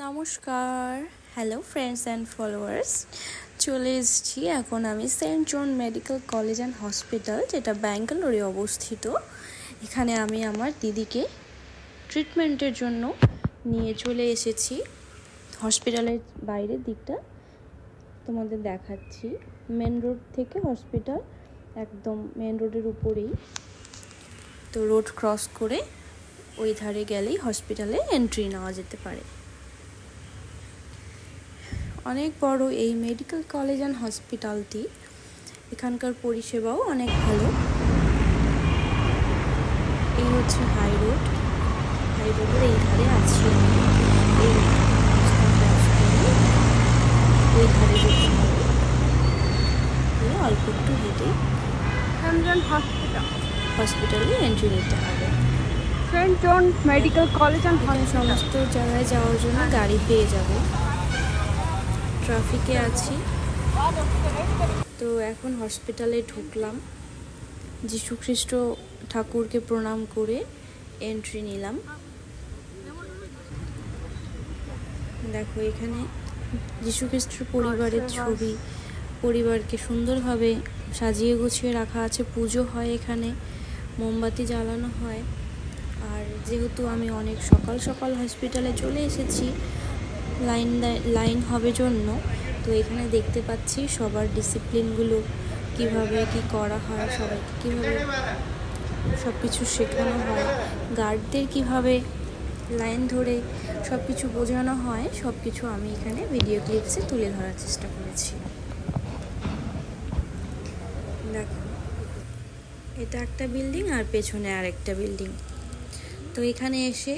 নমস্কার, hello friends and followers. চলে এসেছি এখন আমি saint John medical college and hospital, যেটা ব্যাঙ্গালোরে অবস্থিত। এখানে আমি আমার দিদিকে ট্রিটমেন্টের জন্য নিয়ে চলে এসেছি। হসপিটালের বাইরের দিকটা তোমাদের দেখাচ্ছি। মেন রোড থেকে হসপিটাল একদম মেন রোডের উপরেই, তো রোড ক্রস করে ওই ধারে গেলেই হসপিটালে এন্ট্রি নেওয়া যেতে পারে। অনেক বড় এই মেডিকেল কলেজ অ্যান্ড হসপিটালটি, এখানকার পরিষেবাও অনেক ভালো। এই হচ্ছে হাই রোডের এই ধারে আছি। এই ওই ধারে যেতে হবে, অল্প একটু হেঁটে হসপিটালে এন্ট্রি নিতে হবে। Saint John medical college and সমস্ত জায়গায় যাওয়ার জন্য গাড়ি পেয়ে যাবে। ট্রাফিকে আছি, তো এখন হসপিটালে ঢুকলাম। যীশু খ্রিস্ট ঠাকুরকে প্রণাম করে এন্ট্রি নিলাম। দেখো এখানে যীশু খ্রিস্টের পরিবারের ছবি, পরিবারকে সুন্দরভাবে সাজিয়ে গুছিয়ে রাখা আছে। পুজো হয় এখানে, মোমবাতি জ্বালানো হয়। আর যেহেতু আমি অনেক সকাল সকাল হসপিটালে চলে এসেছি লাইন হবে জন্য, তো এখানে দেখতে পাচ্ছি সবার ডিসিপ্লিনগুলো কিভাবে কি করা হয়, সবাইকে কীভাবে সব কিছু শেখানো হয়, গার্ডদের কিভাবে লাইন ধরে সব কিছু বোঝানো হয়, সব কিছু আমি এখানে ভিডিও ক্লিপসে তুলে ধরার চেষ্টা করেছি। দেখো এটা একটা বিল্ডিং আর পেছনে আর একটা বিল্ডিং। তো এখানে এসে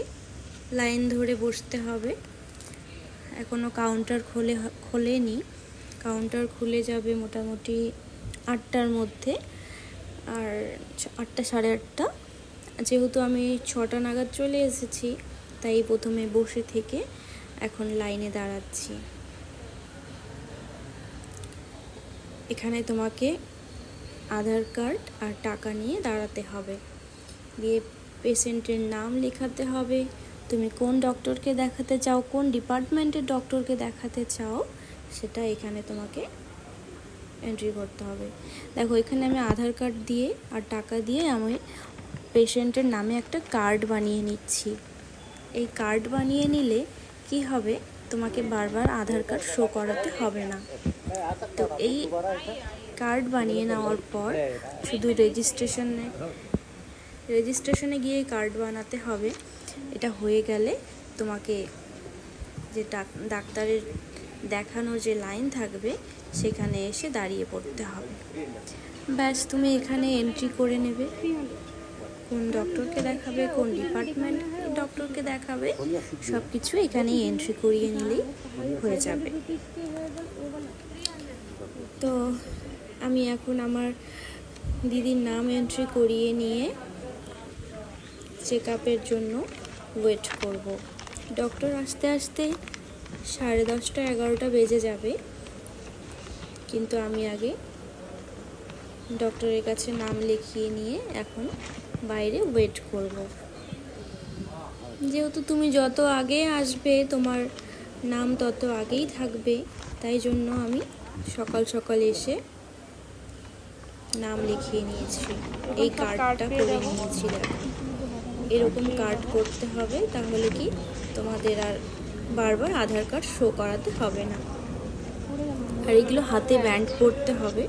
লাইন ধরে বসতে হবে। এখনও কাউন্টার খোলেনি। কাউন্টার খুলে যাবে মোটামুটি 8টার মধ্যে, আর 8টা সাড়ে 8টা। যেহেতু আমি 6টা নাগাদ চলে এসেছি, তাই প্রথমে বসে থেকে এখন লাইনে দাঁড়াচ্ছি। এখানে তোমাকে আধার কার্ড আর টাকা নিয়ে দাঁড়াতে হবে, দিয়ে পেশেন্টের নাম লেখাতে হবে, তুমি কোন ডক্টরকে দেখাতে চাও, কোন ডিপার্টমেন্টের ডক্টরকে দেখাতে চাও, সেটা এখানে তোমাকে এন্ট্রি করতে হবে। দেখো এখানে আমি আধার কার্ড দিয়ে আর টাকা দিয়ে আমি পেশেন্টের নামে একটা কার্ড বানিয়ে নিচ্ছি। এই কার্ড বানিয়ে নিলে কি হবে, তোমাকে বারবার আধার কার্ড শো করাতে হবে না। তো এই কার্ড বানিয়ে নেওয়ার পর শুধু রেজিস্ট্রেশনে গিয়ে কার্ড বানাতে হবে। এটা হয়ে গেলে তোমাকে যে ডাক্তারের দেখানোর যে লাইন থাকবে সেখানে এসে দাঁড়িয়ে পড়তে হবে। ব্যাস, তুমি এখানে এন্ট্রি করে নেবে কোন ডক্টরকে দেখাবে, কোন ডিপার্টমেন্ট ডক্টরকে দেখাবে, সব কিছু এখানেই এন্ট্রি করিয়ে নিলেই হয়ে যাবে। তো আমি এখন আমার দিদির নাম এন্ট্রি করিয়ে নিয়ে চেক আপের জন্য ওয়েট করব। ডক্টর আসতে আসতে 10:30 11টা বেজে যাবে, কিন্তু আমি আগে ডক্টরের কাছে নাম লিখিয়ে নিয়ে এখন বাইরে ওয়েট করব। যেহেতু তুমি যত আগে আসবে তোমার নাম তত আগেই থাকবে, তাই জন্য আমি সকাল সকাল এসে নাম লিখিয়ে নিয়েছি। এই কার্ডটা করে নিয়েছি। দেখো এরকম কার্ড করতে হবে, তাহলে কি তোমাদের আর বারবার আধার কার্ড শো করাতে হবে না। আর এগুলো হাতে ব্যান্ড পরতে হবে,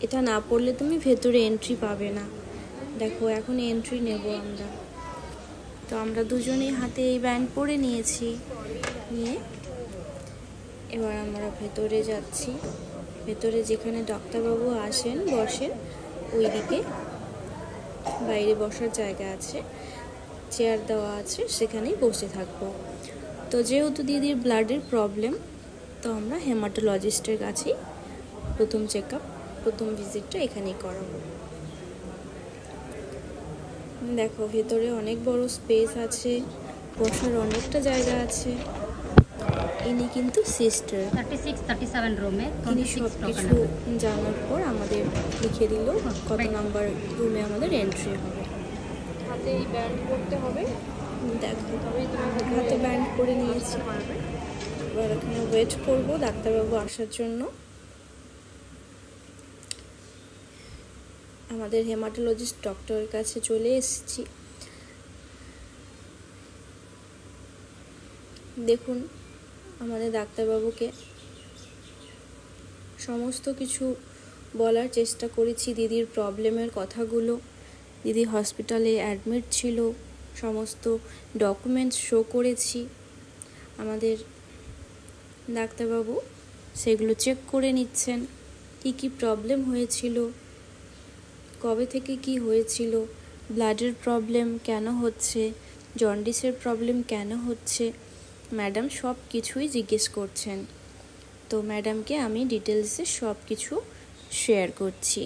এটা না পড়লে তুমি ভেতরে এন্ট্রি পাবে না। দেখো এখন এন্ট্রি নেব আমরা, তো আমরা দুজনেই হাতে এই ব্যান্ড পরে নিয়েছি। নিয়ে এবার আমরা ভেতরে যাচ্ছি। ভেতরে যেখানে ডাক্তারবাবু আসেন বসেন, ওই দিকে বাইরে বসার জায়গা আছে, চেয়ার দেওয়া আছে, সেখানেই বসে থাকবো। তো যেহেতু দিদির ব্লাডের প্রবলেম, তো আমরা হেমাটোলজিস্টের কাছেই প্রথম চেক আপ, প্রথম ভিজিটটা এখানেই করাবো। দেখো ভেতরে অনেক বড় স্পেস আছে, বসার অনেকটা জায়গা আছে। ইনি কিন্তু সিস্টার। 36-37 রুমে ইনি সব কিছু জানার পর আমাদের লিখে দিল কত নাম্বার রুমে আমাদের এন্ট্রি হবে। হাতে এই ব্যান্ড করতে হবে, দেখো হাতে ব্যান্ড করে নিয়েছি। এবার এখানে ওয়েট করবো ডাক্তারবাবু আসার জন্য। আমাদের হেমাটোলজিস্ট ডক্টরের কাছে চলে এসেছি। দেখুন আমাদের ডাক্তারবাবুকে সমস্ত কিছু বলার চেষ্টা করেছি, দিদির প্রবলেমের কথাগুলো। দিদি হসপিটালে অ্যাডমিট ছিল, সমস্ত ডকুমেন্টস শো করেছি। আমাদের ডাক্তারবাবু সেগুলো চেক করে নিচ্ছেন, কি প্রবলেম হয়েছিল, কবে থেকে কি হয়েছিল, ব্লাডের প্রবলেম কেন হচ্ছে, জন্ডিসের প্রবলেম কেন হচ্ছে। ম্যাডাম সব কিছুই জিজ্ঞেস করছেন। তো ম্যাডামকে আমি ডিটেলসে সব কিছু শেয়ার করছি।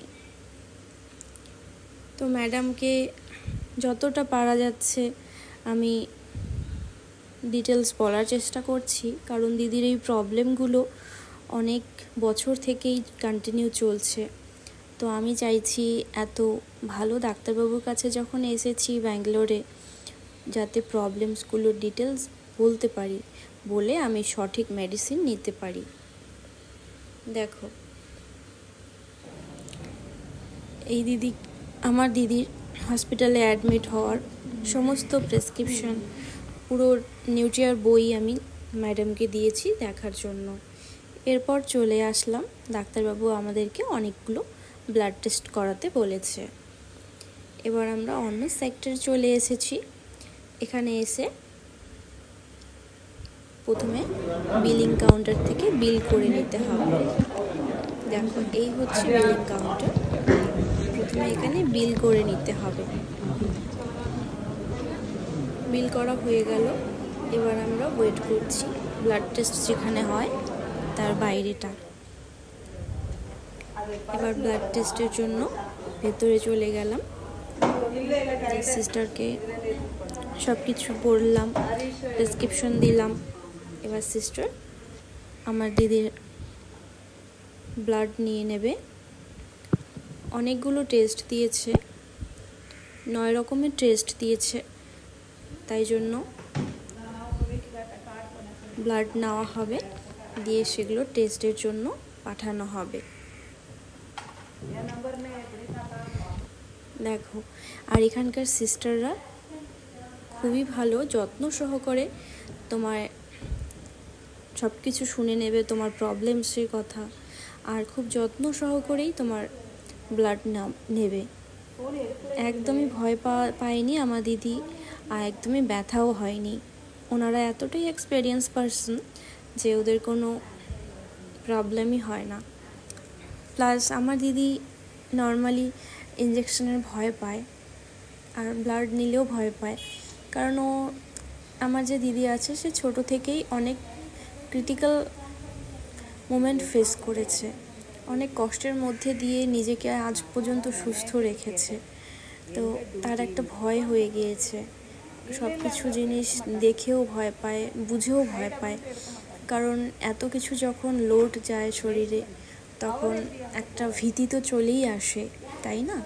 তো ম্যাডামকে যতটা পারা যাচ্ছে আমি ডিটেলস বলার চেষ্টা করছি, কারণ দিদির এই প্রবলেমগুলো অনেক বছর থেকেই কন্টিনিউ চলছে। তো আমি চাইছি এত ভালো ডাক্তারবাবুর কাছে যখন এসেছি ব্যাঙ্গালোরে, যাতে প্রবলেমসগুলোর ডিটেলস বলতে পারি, বলে আমি সঠিক মেডিসিন নিতে পারি। দেখো এই দিদি, আমার দিদির হসপিটালে অ্যাডমিট হওয়ার সমস্ত প্রেসক্রিপশন, পুরো নিউট্রিয়ার বই আমি ম্যাডামকে দিয়েছি দেখার জন্য। এরপর চলে আসলাম, ডাক্তারবাবু আমাদেরকে অনেকগুলো ব্লাড টেস্ট করাতে বলেছে। এবার আমরা অন্য সেক্টরে চলে এসেছি। এখানে এসে প্রথমে বিলিং কাউন্টার থেকে বিল করে নিতে হবে। দেখো এই হচ্ছে বিলিং কাউন্টার। প্রথমে এখানে বিল করে নিতে হবে। বিল করা হয়ে গেল। এবার আমরা ওয়েট করছি ব্লাড টেস্ট যেখানে হয় তার বাইরেটা। এবার ব্লাড টেস্টের জন্য ভেতরে চলে গেলাম, সিস্টারকে সব কিছু বললাম, প্রেসক্রিপশন দিলাম। এবার সিস্টার আমার দিদির ব্লাড নিয়ে নেবে। অনেকগুলো টেস্ট দিয়েছে, 9 রকমের টেস্ট দিয়েছে, তাই জন্য ব্লাড নেওয়া হবে, দিয়ে সেগুলো টেস্টের জন্য পাঠানো হবে। দেখো আর এখানকার সিস্টাররা খুবই ভালো, যত্ন সহকারে তোমার সব কিছু শুনে নেবে, তোমার প্রবলেমসের কথা, আর খুব যত্ন সহকারেই তোমার ব্লাড নেবে। একদমই ভয় পায়নি আমার দিদি, আর একদমই ব্যথাও হয়নি। ওনারা এতটাই এক্সপেরিয়েন্স পারসন যে ওদের কোনো প্রবলেমই হয় না। প্লাস আমার দিদি নর্মালি ইঞ্জেকশনের ভয় পায়, আর ব্লাড নিলেও ভয় পায়, কারণ ও আমার যে দিদি আছে সে ছোট থেকেই অনেক ক্রিটিক্যাল মোমেন্ট ফেস করেছে, অনেক কষ্টের মধ্যে দিয়ে নিজেকে আজ পর্যন্ত সুস্থ রেখেছে। তো তার একটা ভয় হয়ে গিয়েছে, সব কিছু জিনিস দেখেও ভয় পায়, বুঝেও ভয় পায়, কারণ এত কিছু যখন লোড যায় শরীরে তখন একটা ভীতি তো চলেই আসে, তাই না?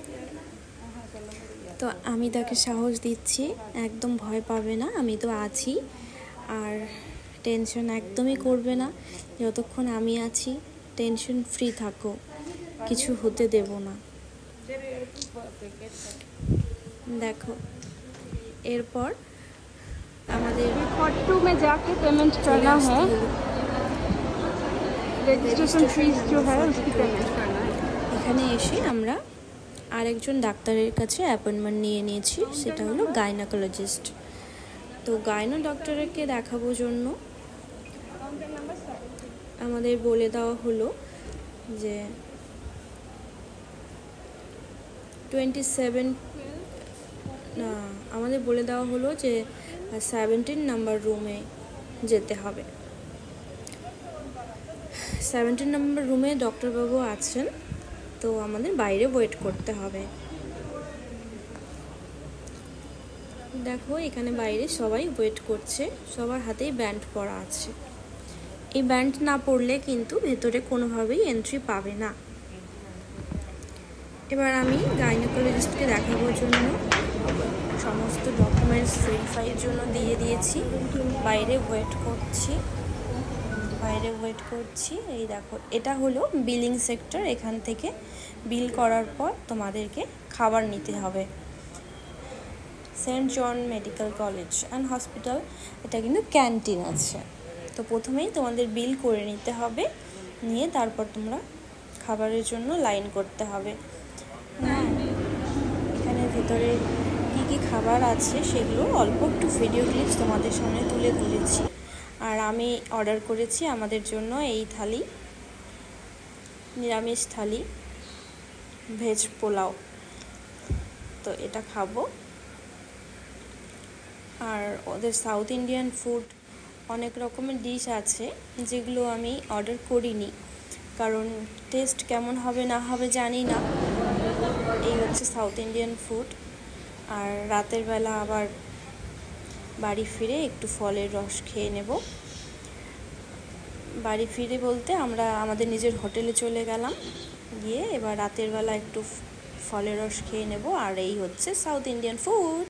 তো আমি তাকে সাহস দিচ্ছি, একদম ভয় পাবে না, আমি তো আছি, আর টেনশন একদমই করবে না, যতক্ষণ আমি আছি টেনশন ফ্রি থাকো, কিছু হতে দেব না। দেখো এরপর আমাদের 42 में जाके पेमेंट करना है, रजिस्ट्रेशन फीस जो है उसकी पेमेंट करना है। এখানে এসে আমরা আরেকজন ডাক্তারের কাছে অ্যাপয়েন্টমেন্ট নিয়ে নিয়েছি, সেটা হলো গাইনোকোলজিস্ট। তো গাইনো ডক্টরকে দেখাবো জন্য আমাদের বলে দেওয়া হলো যে 17 নাম্বার রুমে যেতে হবে। 17 নম্বর রুমে ডক্টরবাবু আছেন, তো আমাদের বাইরে ওয়েট করতে হবে। দেখো এখানে বাইরে সবাই ওয়েট করছে, সবার হাতেই ব্যান্ড পরা আছে। এই ব্যান্ড না পড়লে কিন্তু ভেতরে কোনোভাবেই এন্ট্রি পাবে না। এবার আমি গাইনোকোলজিস্টকে দেখানোর জন্য সমস্ত ডকুমেন্টস ভেরিফাইয়ের জন্য দিয়ে দিয়েছি। বাইরে ওয়েট করছি। এই দেখো, এটা হলো বিলিং সেক্টর। এখান থেকে বিল করার পর তোমাদেরকে খাবার নিতে হবে। Saint John medical college and hospital, এটা কিন্তু ক্যান্টিন আছে। তো প্রথমেই তোমাদের বিল করে নিতে হবে, নিয়ে তারপর তোমরা খাবারের জন্য লাইন করতে হবে। হ্যাঁ, এখানে ভিতরে কী খাবার আছে সেগুলো অল্প একটু ভিডিও ক্লিপস তোমাদের সামনে তুলে ধরেছি। আর আমি অর্ডার করেছি আমাদের জন্য এই থালি, নিরামিষ থালি, ভেজ পোলাও। তো এটা খাবো। আর ওদের সাউথ ইন্ডিয়ান ফুড অনেক রকমের ডিশ আছে যেগুলো আমি অর্ডার করিনি, কারণ টেস্ট কেমন হবে না হবে জানি না। এই হচ্ছে সাউথ ইন্ডিয়ান ফুড। আর রাতের বেলা আবার বাড়ি ফিরে একটু ফলের রস খেয়ে নেব। বাড়ি ফিরে বলতে আমরা আমাদের নিজের হোটেলে চলে গেলাম, গিয়ে এবার রাতের বেলা একটু ফলের রস খেয়ে নেব। আর এই হচ্ছে সাউথ ইন্ডিয়ান ফুড।